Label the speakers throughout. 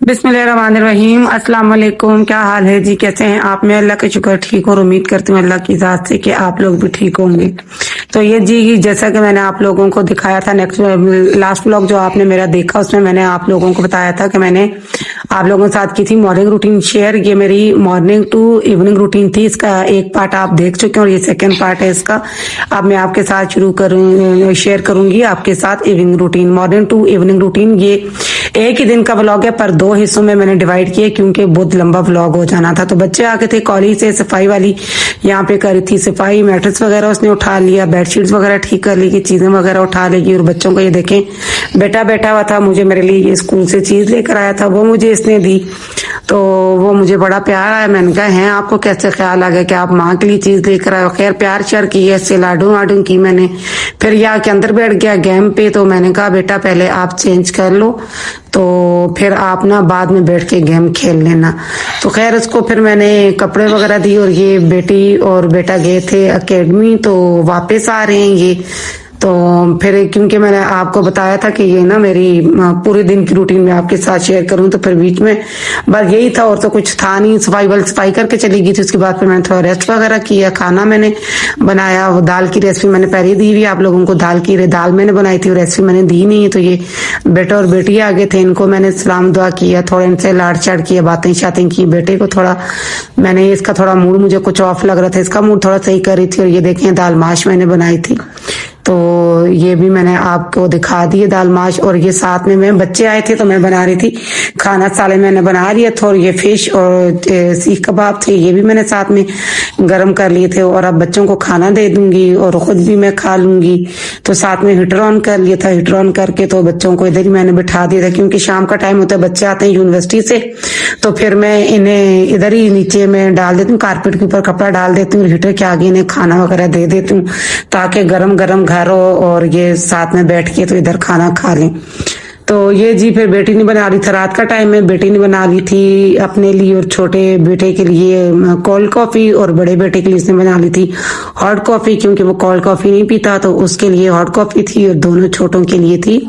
Speaker 1: बिस्मिल्लाहिर्रहमानिर्रहीम। अस्सलाम वालेकुम। क्या हाल है जी, कैसे हैं आप? मैं अल्लाह का शुक्र ठीक हूँ और उम्मीद करती हूँ अल्लाह की ज़ात से कि आप लोग भी ठीक होंगे। तो ये जी जैसा कि मैंने आप लोगों को दिखाया था लास्ट व्लॉग जो आपने मेरा देखा, उसमें मैंने आप लोगों को बताया था कि मैंने आप लोगों के साथ की थी मॉर्निंग रूटीन शेयर। ये मेरी मॉर्निंग टू इवनिंग रूटीन थी। इसका एक पार्ट आप देख चुके हैं और ये सेकेंड पार्ट है इसका। अब मैं आपके साथ शेयर करूंगी आपके साथ evening routine, morning to evening routine. ये एक ही दिन का व्लॉग है पर दो हिस्सों में मैंने डिवाइड किया क्योंकि बहुत लंबा व्लॉग हो जाना था। तो बच्चे आके थे कॉलेज से, सफाई वाली यहाँ पे करी थी सफाई, मैट्रेस वगैरह उसने उठा लिया, बेडशीट्स वगैरह ठीक कर ली कि चीजें वगैरह उठा लेगी। और बच्चों को ये देखें, बेटा बैठा हुआ था, मुझे मेरे लिए ये स्कूल से चीज लेकर आया था, वो मुझे इसने दी। तो वो मुझे बड़ा प्यार आया। मैंने कहा है आपको कैसे ख्याल आ गया कि आप माँ के लिए चीज लेकर आए हो? खैर प्यार श्यार की, ऐसे लाडू वाडू की मैंने। फिर यहाँ के अंदर बैठ गया गेम पे। तो मैंने कहा बेटा पहले आप चेंज कर लो तो फिर आप ना बाद में बैठ के गेम खेल लेना। तो खैर उसको फिर मैंने कपड़े वगैरह दिए और ये बेटी और बेटा गए थे एकेडमी, तो वापस आ रहे हैं ये। तो फिर क्योंकि मैंने आपको बताया था कि ये ना मेरी पूरे दिन की रूटीन में आपके साथ शेयर करूं, तो फिर बीच में बस यही था और तो कुछ था नहीं। सफाई करके चली गई थी। उसके बाद फिर मैंने थोड़ा रेस्ट वगैरह किया, खाना मैंने बनाया। वो दाल की रेसिपी मैंने पहले दी हुई आप लोगों को, दाल मैंने बनाई थी और रेसिपी मैंने दी नहीं है। तो ये बेटा और बेटी आगे थे, इनको मैंने सलाम दुआ किया, थोड़ा इनसे लाड चाड़ किया, बातें शातें की। बेटे को थोड़ा मैंने, इसका थोड़ा मूड मुझे कुछ ऑफ लग रहा था, इसका मूड थोड़ा सही कर रही थी। और ये देखें दाल माश मैंने बनाई थी, तो ये भी मैंने आपको दिखा दिए दाल माश। और ये साथ में मैं, बच्चे आए थे तो मैं बना रही थी खाना, साले मैंने बना लिया था। और ये फिश और सीख कबाब थे, ये भी मैंने साथ में गरम कर लिए थे। और अब बच्चों को खाना दे दूंगी और खुद भी मैं खा लूंगी। तो साथ में हीटर ऑन कर लिया था। हीटर ऑन करके तो बच्चों को इधर ही मैंने बिठा दिया था क्योंकि शाम का टाइम होता है, बच्चे आते हैं यूनिवर्सिटी से। तो फिर मैं इन्हें इधर ही नीचे में डाल देती हूँ, कारपेट के ऊपर कपड़ा डाल देती हूँ, हीटर के आगे इन्हें खाना वगैरह दे देती हूँ ताकि गरम गरम घर हो और ये साथ में बैठ के तो इधर खाना खा लें। तो ये जी फिर बेटी ने बना ली था, रात का टाइम में बेटी ने बना ली थी अपने लिए और छोटे बेटे के लिए कोल्ड कॉफी, और बड़े बेटे के लिए इसने बना ली थी हॉट कॉफी क्योंकि वो कोल्ड कॉफी नहीं पीता, तो उसके लिए हॉट कॉफी थी और दोनों छोटों के लिए थी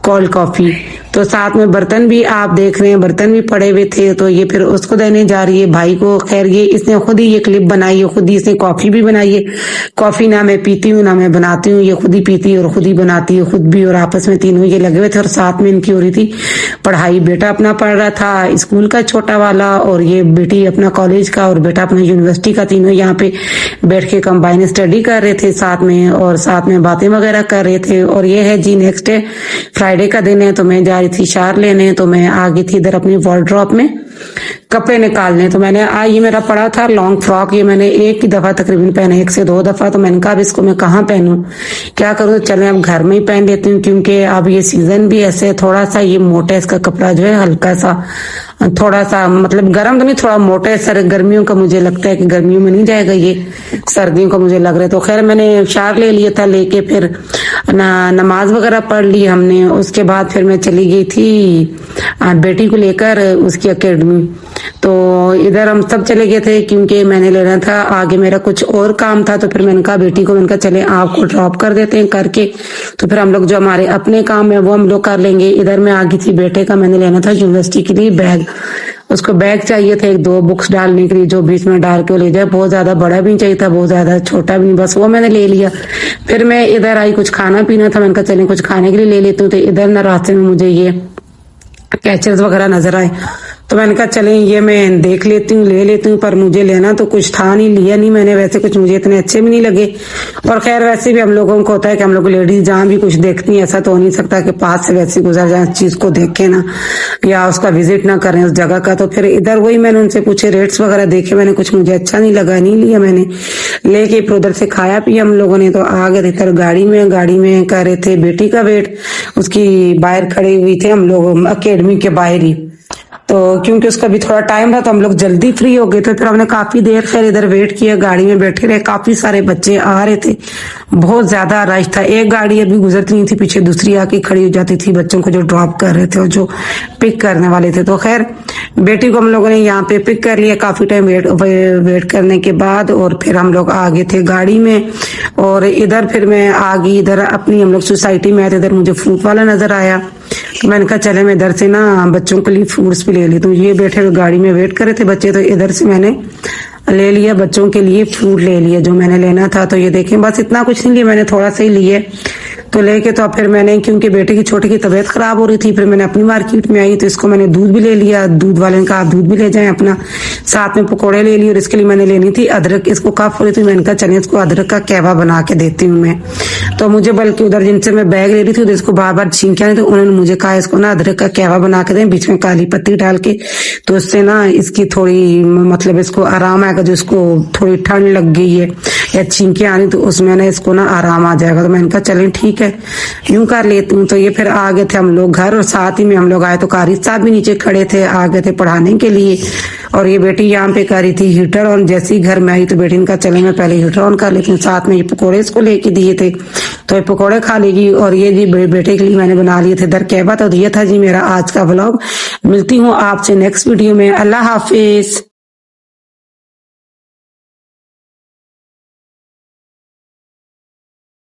Speaker 1: कोल्ड कॉफी। तो साथ में बर्तन भी आप देख रहे हैं, बर्तन भी पड़े हुए थे, तो ये फिर उसको देने जा रही है भाई को। खैर ये इसने खुद ही ये क्लिप बनाई है, खुद ही इसने कॉफी भी बनाई है। कॉफी ना मैं पीती हूँ ना मैं बनाती हूँ, ये खुद ही पीती है और खुद ही बनाती है, खुद भी। और आपस में तीनों ये लगे हुए थे और साथ में इनकी हो रही थी पढ़ाई। बेटा अपना पढ़ रहा था स्कूल का छोटा वाला, और ये बेटी अपना कॉलेज का और बेटा अपना यूनिवर्सिटी का। तीनों यहाँ पे बैठ के कंबाइन स्टडी कर रहे थे साथ में, और साथ में बातें वगैरह कर रहे थे। और ये है जी नेक्स्ट डे, फ्राइडे का दिन है। तो मैं जा रही थी शार लेने, तो मैं आ गई थी इधर अपनी वार्डरोब में कपड़े निकालने। तो मैंने ये मेरा पड़ा था लॉन्ग फ्रॉक, ये मैंने एक ही दफा तकरीबन पहना, एक से दो दफा। तो मैंने कहा अब इसको मैं कहाँ पहनूं, क्या करूं? तो चले अब घर में ही पहन लेती हूँ क्योंकि अब ये सीजन भी ऐसे है, थोड़ा सा ये मोटा इसका कपड़ा जो है, हल्का सा थोड़ा सा मतलब गर्म तो नहीं, थोड़ा मोटा है। सर गर्मियों का मुझे लगता है कि गर्मियों में नहीं जाएगा ये, सर्दियों का मुझे लग रहा है। तो खैर मैंने शार ले लिया था, लेके फिर नमाज वगैरह पढ़ ली हमने। उसके बाद फिर मैं चली गई थी बेटी को लेकर उसकी एकेडमी। तो इधर हम सब चले गए थे क्योंकि मैंने लेना था, आगे मेरा कुछ और काम था। तो फिर मैंने कहा बेटी को, मैंने कहा चले आपको ड्रॉप कर देते हैं करके, तो फिर हम लोग जो हमारे अपने काम है वो हम लोग कर लेंगे। इधर मैं आ गई थी बेटे का, मैंने लेना था यूनिवर्सिटी के लिए बैग। उसको बैग चाहिए था, एक दो बुक्स डालने के लिए जो बीच में डाल के ले जाए। बहुत ज्यादा बड़ा भी नहीं चाहिए था, बहुत ज्यादा छोटा भी नहीं, बस वो मैंने ले लिया। फिर मैं इधर आई, कुछ खाना पीना था, मैंने कहा चले कुछ खाने के लिए ले लेती हूँ। तो इधर ना रास्ते में मुझे ये कैचर्स वगैरह नजर आए, तो मैंने कहा चलें ये मैं देख लेती हूँ, ले लेती हूँ। पर मुझे लेना तो कुछ था नहीं, लिया नहीं मैंने। वैसे कुछ मुझे इतने अच्छे भी नहीं लगे। और खैर वैसे भी हम लोगों को होता है कि हम लोग लेडीज जहाँ भी कुछ देखती हैं, ऐसा तो हो नहीं सकता कि पास से वैसे गुजर जाए, चीज को देखे ना या उसका विजिट ना करें उस जगह का। तो फिर इधर वही मैंने उनसे पूछे, रेट्स वगैरह देखे मैंने, कुछ मुझे अच्छा नहीं लगा, नहीं लिया मैंने। लेके फिर उधर से खाया पिया हम लोगों ने, तो आ गए इधर गाड़ी में कर रहे थे बेटी का वेट, उसकी बाहर खड़े हुई थे हम लोग अकेडमी के बाहर ही। तो क्योंकि उसका भी थोड़ा टाइम था तो हम लोग जल्दी फ्री हो गए थे। फिर हमने काफी देर खैर इधर वेट किया, गाड़ी में बैठे रहे, काफी सारे बच्चे आ रहे थे, बहुत ज्यादा रश था। एक गाड़ी अभी गुजरती नहीं थी, पीछे दूसरी आके खड़ी हो जाती थी बच्चों को जो ड्रॉप कर रहे थे और जो पिक करने वाले थे। तो खैर बेटी को हम लोगों ने यहाँ पे पिक कर लिया काफी टाइम वेट करने के बाद, और फिर हम लोग आ गए थे गाड़ी में। और इधर फिर मैं आ गई, इधर अपनी हम लोग सोसाइटी में आए थे, इधर मुझे फ्रूट वाला नजर आया, तो मैंने कहा चले मैं इधर से ना बच्चों के लिए फ्रूट्स भी ले ली। तो ये बैठे हुए गाड़ी में वेट कर रहे थे बच्चे, तो इधर से मैंने ले लिया बच्चों के लिए फ्रूट ले लिया जो मैंने लेना था। तो ये देखें बस इतना कुछ नहीं लिया मैंने, थोड़ा सा ही लिए। तो लेके तो फिर मैंने, क्योंकि बेटे की छोटे की तबीयत खराब हो रही थी, फिर मैंने अपनी मार्केट में आई तो इसको मैंने दूध भी ले लिया। दूध वाले ने कहा आप दूध भी ले जाएं अपना, साथ में पकौड़े ले लिए। और इसके लिए मैंने लेनी थी अदरक, इसको कफ हो रही थी, मैंने कहा चलिए इसको अदरक का कहवा बना के देती हूँ मैं। तो मुझे बल्कि उधर जिनसे मैं बैग ले रही थी उधर इसको बार बार छींके आने, तो उन्होंने मुझे कहा इसको ना अदरक का कहवा बना के दें बीच में काली पत्ती डाल के, तो इससे ना इसकी थोड़ी मतलब इसको आराम आएगा, जो इसको थोड़ी ठंड लग गई है या छींके आनी तो उसमें ना इसको ना आराम आ जाएगा। तो मैंने कहा चलें ठीक है यूं कर लेती हूँ। तो ये फिर आ गए थे हम लोग घर, और साथ ही में हम लोग आए तो कारी साहब भी नीचे खड़े थे, आ गए थे पढ़ाने के लिए। और ये बेटी यहाँ पे कर रही थी हीटर ऑन। जैसे ही घर में आई तो बेटी ने कहा चले मैं पहले हीटर ऑन कर लेती हूँ। साथ में ये पकौड़े इसको लेके दिए थे तो ये पकौड़े खा लेगी। और ये जी बेटे के लिए मैंने बना लिए थे दर कहवा। तो ये था जी मेरा आज का व्लॉग। मिलती हूँ आपसे नेक्स्ट वीडियो में। अल्लाह हाफिज।